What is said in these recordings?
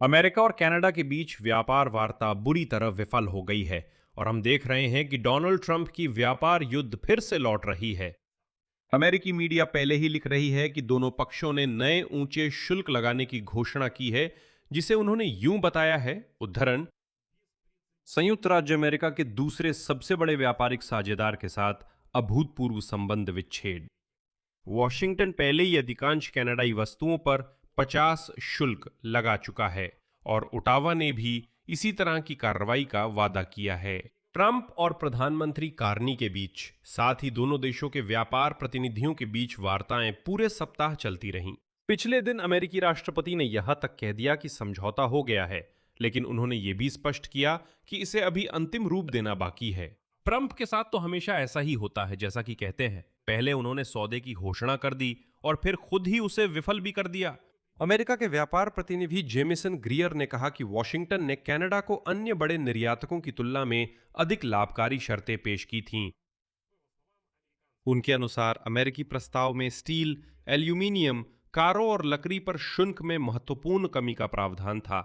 America और Canada के बीच व्यापार वार्ता बुरी तरह विफल हो गई है और हम देख रहे हैं कि डोनाल्ड ट्रंप की व्यापार युद्ध फिर से लौट रही है। अमेरिकी मीडिया पहले ही लिख रही है कि दोनों पक्षों ने नए ऊंचे शुल्क लगाने की घोषणा की है, जिसे उन्होंने यूं बताया है, उद्धरण, संयुक्त राज्य अमेरिका के दूसरे सबसे बड़े व्यापारिक साझेदार के साथ अभूतपूर्व संबंध विच्छेद। वॉशिंगटन पहले ही अधिकांश कनाडाई वस्तुओं पर 50 शुल्क लगा चुका है और ओटावा ने भी इसी तरह की कार्रवाई का वादा किया है। ट्रंप और प्रधानमंत्री कार्नी के बीच, साथ ही दोनों देशों के व्यापार प्रतिनिधियों के बीच वार्ताएं पूरे सप्ताह चलती रहीं। पिछले दिन अमेरिकी राष्ट्रपति ने यहां तक कह दिया कि समझौता हो गया है, लेकिन उन्होंने ये भी स्पष्ट किया कि इसे अभी अंतिम रूप देना बाकी है। ट्रंप के साथ तो हमेशा ऐसा ही होता है, जैसा कि कहते हैं, पहले उन्होंने सौदे की घोषणा कर दी और फिर खुद ही उसे विफल भी कर दिया। अमेरिका के व्यापार प्रतिनिधि जेमिसन ग्रियर ने कहा कि वॉशिंगटन ने कनाडा को अन्य बड़े निर्यातकों की तुलना में अधिक लाभकारी शर्तें पेश की थीं। उनके अनुसार अमेरिकी प्रस्ताव में स्टील, एल्यूमीनियम, कारों और लकड़ी पर शुल्क में महत्वपूर्ण कमी का प्रावधान था।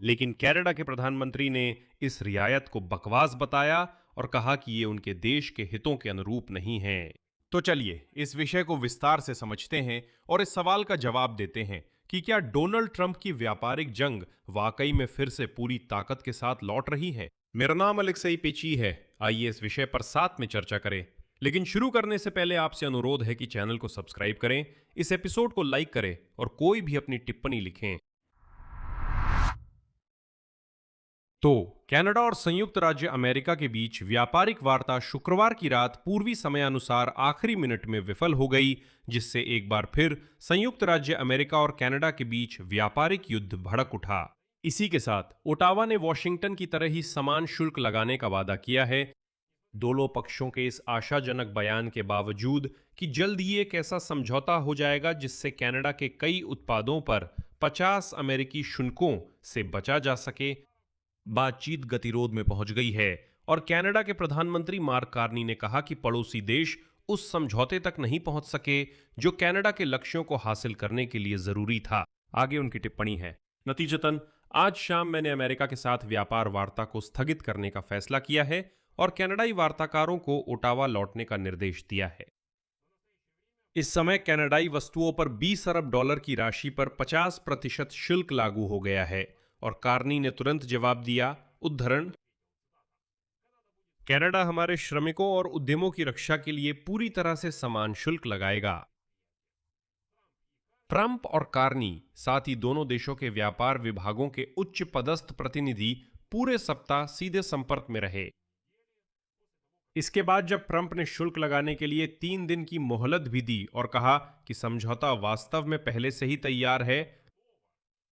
लेकिन कनाडा के प्रधानमंत्री ने इस रियायत को बकवास बताया और कहा कि ये उनके देश के हितों के अनुरूप नहीं है। तो चलिए इस विषय को विस्तार से समझते हैं और इस सवाल का जवाब देते हैं कि क्या डोनाल्ड ट्रंप की व्यापारिक जंग वाकई में फिर से पूरी ताकत के साथ लौट रही है। मेरा नाम अलेक्सई पेची है। आइए इस विषय पर साथ में चर्चा करें। लेकिन शुरू करने से पहले आपसे अनुरोध है कि चैनल को सब्सक्राइब करें, इस एपिसोड को लाइक करें और कोई भी अपनी टिप्पणी लिखें। तो कनाडा और संयुक्त राज्य अमेरिका के बीच व्यापारिक वार्ता शुक्रवार की रात पूर्वी समयानुसार आखिरी मिनट में विफल हो गई, जिससे एक बार फिर संयुक्त राज्य अमेरिका और कनाडा के बीच व्यापारिक युद्ध भड़क उठा। इसी के साथ ओटावा ने वॉशिंगटन की तरह ही समान शुल्क लगाने का वादा किया है। दोनों पक्षों के इस आशाजनक बयान के बावजूद कि जल्द ही एक ऐसा समझौता हो जाएगा जिससे कनाडा के कई उत्पादों पर 50 अमेरिकी शुल्कों से बचा जा सके, बातचीत गतिरोध में पहुंच गई है और कनाडा के प्रधानमंत्री मार्क कार्नी ने कहा कि पड़ोसी देश उस समझौते तक नहीं पहुंच सके जो कनाडा के लक्ष्यों को हासिल करने के लिए जरूरी था। आगे उनकी टिप्पणी है, नतीजतन आज शाम मैंने अमेरिका के साथ व्यापार वार्ता को स्थगित करने का फैसला किया है और कनाडाई वार्ताकारों को ओटावा लौटने का निर्देश दिया है। इस समय कनाडाई वस्तुओं पर 20 अरब डॉलर की राशि पर 50% शुल्क लागू हो गया है और कार्नी ने तुरंत जवाब दिया, उद्धरण, कनाडा हमारे श्रमिकों और उद्यमों की रक्षा के लिए पूरी तरह से समान शुल्क लगाएगा। ट्रंप और कार्नी, साथ ही दोनों देशों के व्यापार विभागों के उच्च पदस्थ प्रतिनिधि पूरे सप्ताह सीधे संपर्क में रहे। इसके बाद जब ट्रंप ने शुल्क लगाने के लिए 3 दिन की मोहलत भी दी और कहा कि समझौता वास्तव में पहले से ही तैयार है,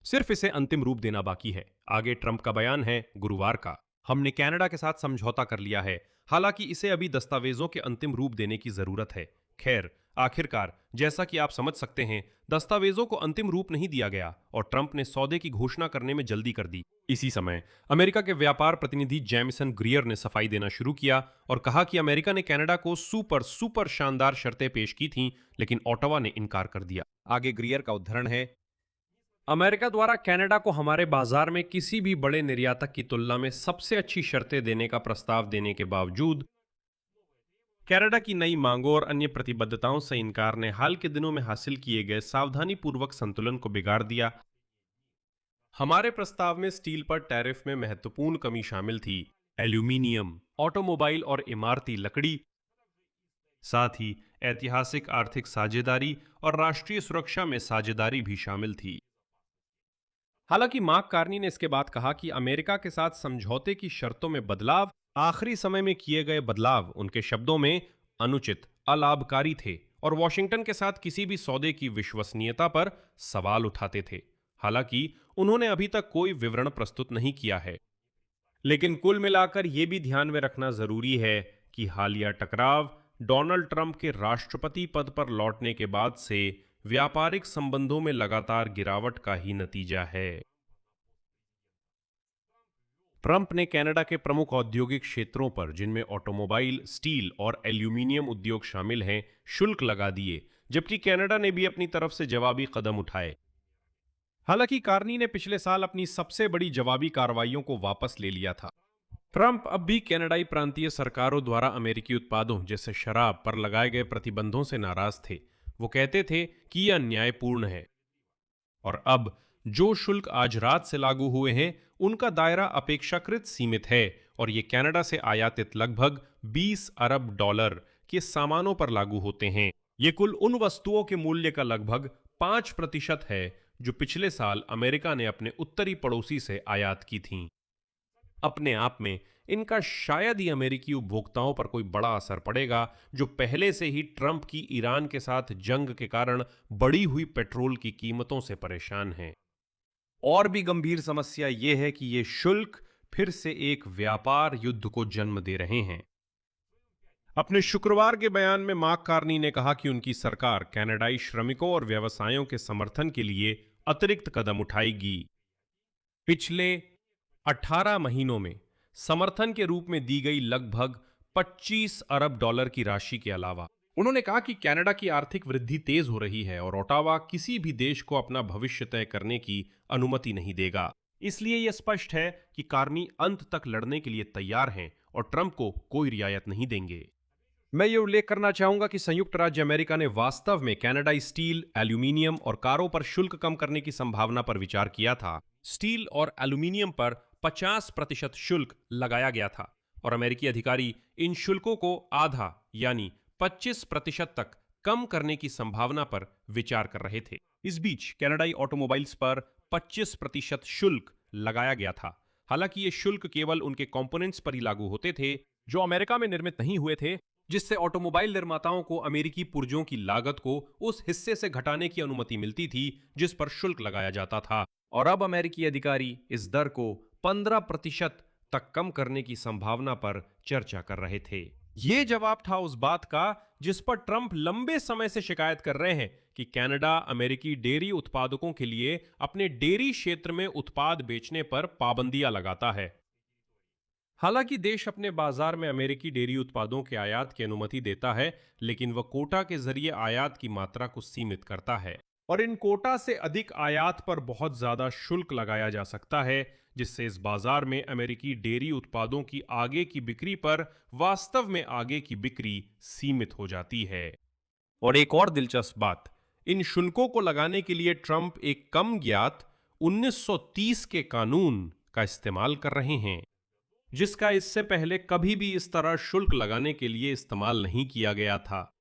सिर्फ इसे अंतिम रूप देना बाकी है। आगे ट्रंप का बयान है, गुरुवार का, हमने कनाडा के साथ समझौता कर लिया है, हालांकि इसे अभी दस्तावेजों के अंतिम रूप देने की जरूरत है। खैर, आखिरकार जैसा कि आप समझ सकते हैं, दस्तावेजों को अंतिम रूप नहीं दिया गया और ट्रंप ने सौदे की घोषणा करने में जल्दी कर दी। इसी समय अमेरिका के व्यापार प्रतिनिधि जेमिसन ग्रियर ने सफाई देना शुरू किया और कहा कि अमेरिका ने कनाडा को सुपर शानदार शर्तें पेश की थीं, लेकिन ओटावा ने इनकार कर दिया। आगे ग्रियर का उद्धरण है, अमेरिका द्वारा कनाडा को हमारे बाजार में किसी भी बड़े निर्यातक की तुलना में सबसे अच्छी शर्तें देने का प्रस्ताव देने के बावजूद कनाडा की नई मांगों और अन्य प्रतिबद्धताओं से इनकार ने हाल के दिनों में हासिल किए गए सावधानीपूर्वक संतुलन को बिगाड़ दिया। हमारे प्रस्ताव में स्टील पर टैरिफ में महत्वपूर्ण कमी शामिल थी, एल्यूमीनियम, ऑटोमोबाइल और इमारती लकड़ी, साथ ही ऐतिहासिक आर्थिक साझेदारी और राष्ट्रीय सुरक्षा में साझेदारी भी शामिल थी। हालांकि मार्क कार्नी ने इसके बाद कहा कि अमेरिका के साथ समझौते की शर्तों में बदलाव, आखिरी समय में किए गए बदलाव, उनके शब्दों में, अनुचित, अलाभकारी थे और वॉशिंगटन के साथ किसी भी सौदे की विश्वसनीयता पर सवाल उठाते थे। हालांकि उन्होंने अभी तक कोई विवरण प्रस्तुत नहीं किया है। लेकिन कुल मिलाकर यह भी ध्यान में रखना जरूरी है कि हालिया टकराव डोनाल्ड ट्रंप के राष्ट्रपति पद पर लौटने के बाद से व्यापारिक संबंधों में लगातार गिरावट का ही नतीजा है। ट्रंप ने कनाडा के प्रमुख औद्योगिक क्षेत्रों पर, जिनमें ऑटोमोबाइल, स्टील और एल्यूमीनियम उद्योग शामिल हैं, शुल्क लगा दिए, जबकि कनाडा ने भी अपनी तरफ से जवाबी कदम उठाए। हालांकि कार्नी ने पिछले साल अपनी सबसे बड़ी जवाबी कार्रवाइयों को वापस ले लिया था। ट्रंप अब भी कनाडाई प्रांतीय सरकारों द्वारा अमेरिकी उत्पादों जैसे शराब पर लगाए गए प्रतिबंधों से नाराज थे। वो कहते थे कि यह अन्यायपूर्ण है। और अब जो शुल्क आज रात से लागू हुए हैं उनका दायरा अपेक्षाकृत सीमित है और ये कनाडा से आयातित लगभग 20 अरब डॉलर के सामानों पर लागू होते हैं। ये कुल उन वस्तुओं के मूल्य का लगभग 5% है जो पिछले साल अमेरिका ने अपने उत्तरी पड़ोसी से आयात की थीं। अपने आप में इनका शायद ही अमेरिकी उपभोक्ताओं पर कोई बड़ा असर पड़ेगा, जो पहले से ही ट्रंप की ईरान के साथ जंग के कारण बढ़ी हुई पेट्रोल की कीमतों से परेशान हैं। और भी गंभीर समस्या यह है कि ये शुल्क फिर से एक व्यापार युद्ध को जन्म दे रहे हैं। अपने शुक्रवार के बयान में मार्क कार्नी ने कहा कि उनकी सरकार कनाडाई श्रमिकों और व्यवसायों के समर्थन के लिए अतिरिक्त कदम उठाएगी। पिछले 18 महीनों में समर्थन के रूप में दी गई लगभग 25 अरब डॉलर की राशि के अलावा उन्होंने कहा कि कनाडा की आर्थिक वृद्धि तेज हो रही है और ओटावा किसी भी देश को अपना भविष्य तय करने की अनुमति नहीं देगा। इसलिए यह स्पष्ट है कि कार्नी अंत तक लड़ने के लिए तैयार हैं और ट्रंप को कोई रियायत नहीं देंगे। मैं ये उल्लेख करना चाहूंगा कि संयुक्त राज्य अमेरिका ने वास्तव में कनाडाई स्टील, एल्यूमिनियम और कारों पर शुल्क कम करने की संभावना पर विचार किया था। स्टील और एल्यूमिनियम पर 50% शुल्क लगाया गया था और अमेरिकी अधिकारी इन शुल्कों को आधा यानी 25% तक कम करने की संभावना पर विचार कर रहे थे। इस बीच कनाडाई ऑटोमोबाइल्स पर 25% शुल्क लगाया गया था। हालांकि ये शुल्क केवल उनके कंपोनेंट्स पर ही लागू होते थे जो अमेरिका में निर्मित नहीं हुए थे, जिससे ऑटोमोबाइल निर्माताओं को अमेरिकी पुर्जों की लागत को उस हिस्से से घटाने की अनुमति मिलती थी जिस पर शुल्क लगाया जाता था। और अब अमेरिकी अधिकारी इस दर को 15% तक कम करने की संभावना पर चर्चा कर रहे थे। यह जवाब था उस बात का जिस पर ट्रंप लंबे समय से शिकायत कर रहे हैं कि कनाडा अमेरिकी डेयरी उत्पादकों के लिए अपने डेयरी क्षेत्र में उत्पाद बेचने पर पाबंदियां लगाता है। हालांकि देश अपने बाजार में अमेरिकी डेयरी उत्पादों के आयात की अनुमति देता है, लेकिन वह कोटा के जरिए आयात की मात्रा को सीमित करता है और इन कोटा से अधिक आयात पर बहुत ज्यादा शुल्क लगाया जा सकता है, जिससे इस बाजार में अमेरिकी डेयरी उत्पादों की आगे की बिक्री पर वास्तव में आगे की बिक्री सीमित हो जाती है। और एक और दिलचस्प बात, इन शुल्कों को लगाने के लिए ट्रंप एक कम ज्ञात 1930 के कानून का इस्तेमाल कर रहे हैं, जिसका इससे पहले कभी भी इस तरह शुल्क लगाने के लिए इस्तेमाल नहीं किया गया था।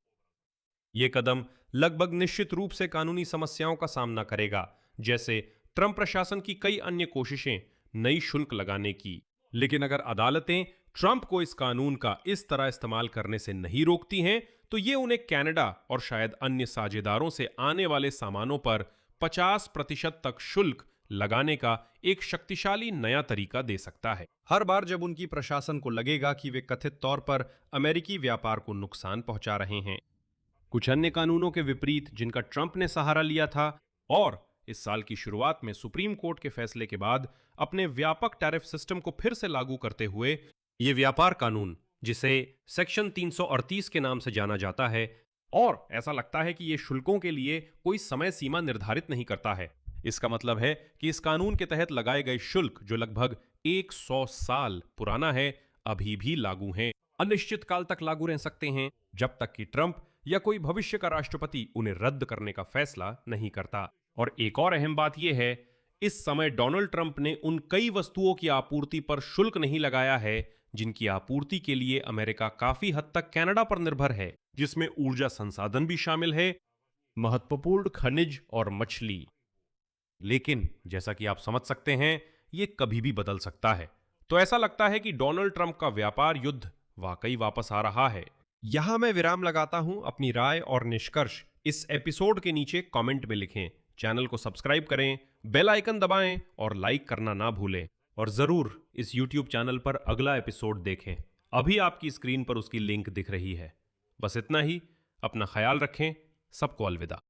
यह कदम लगभग निश्चित रूप से कानूनी समस्याओं का सामना करेगा, जैसे ट्रंप प्रशासन की कई अन्य कोशिशें नई शुल्क लगाने की। लेकिन अगर अदालतें ट्रंप को इस कानून का इस तरह इस्तेमाल करने से नहीं रोकती हैं, तो ये उन्हें कनाडा और शायद अन्य साझेदारों से आने वाले सामानों पर 50% तक शुल्क लगाने का एक शक्तिशाली नया तरीका दे सकता है। हर बार जब उनकी प्रशासन को लगेगा कि वे कथित तौर पर अमेरिकी व्यापार को नुकसान पहुंचा रहे हैं। कुछ अन्य कानूनों के विपरीत जिनका ट्रंप ने सहारा लिया था और इस साल की शुरुआत में सुप्रीम कोर्ट के फैसले के बाद अपने व्यापक टैरिफ सिस्टम को फिर से लागू करते हुए, ये व्यापार कानून जिसे सेक्शन 338 के नाम से जाना जाता है, और ऐसा लगता है कि ये शुल्कों के लिए कोई समय सीमा निर्धारित नहीं करता है। इसका मतलब है कि इस कानून के तहत लगाए गए शुल्क, जो लगभग 100 साल पुराना है, अभी भी लागू हैं, अनिश्चित काल तक लागू रह सकते हैं, जब तक कि ट्रंप या कोई भविष्य का राष्ट्रपति उन्हें रद्द करने का फैसला नहीं करता। और एक और अहम बात यह है, इस समय डोनाल्ड ट्रंप ने उन कई वस्तुओं की आपूर्ति पर शुल्क नहीं लगाया है जिनकी आपूर्ति के लिए अमेरिका काफी हद तक कनाडा पर निर्भर है, जिसमें ऊर्जा संसाधन भी शामिल है, महत्वपूर्ण खनिज और मछली। लेकिन जैसा कि आप समझ सकते हैं, यह कभी भी बदल सकता है। तो ऐसा लगता है कि डोनाल्ड ट्रंप का व्यापार युद्ध वाकई वापस आ रहा है। यहां मैं विराम लगाता हूं। अपनी राय और निष्कर्ष इस एपिसोड के नीचे कमेंट में लिखें। चैनल को सब्सक्राइब करें, बेल आइकन दबाएं और लाइक करना ना भूलें। और जरूर इस YouTube चैनल पर अगला एपिसोड देखें। अभी आपकी स्क्रीन पर उसकी लिंक दिख रही है। बस इतना ही। अपना ख्याल रखें। सबको अलविदा।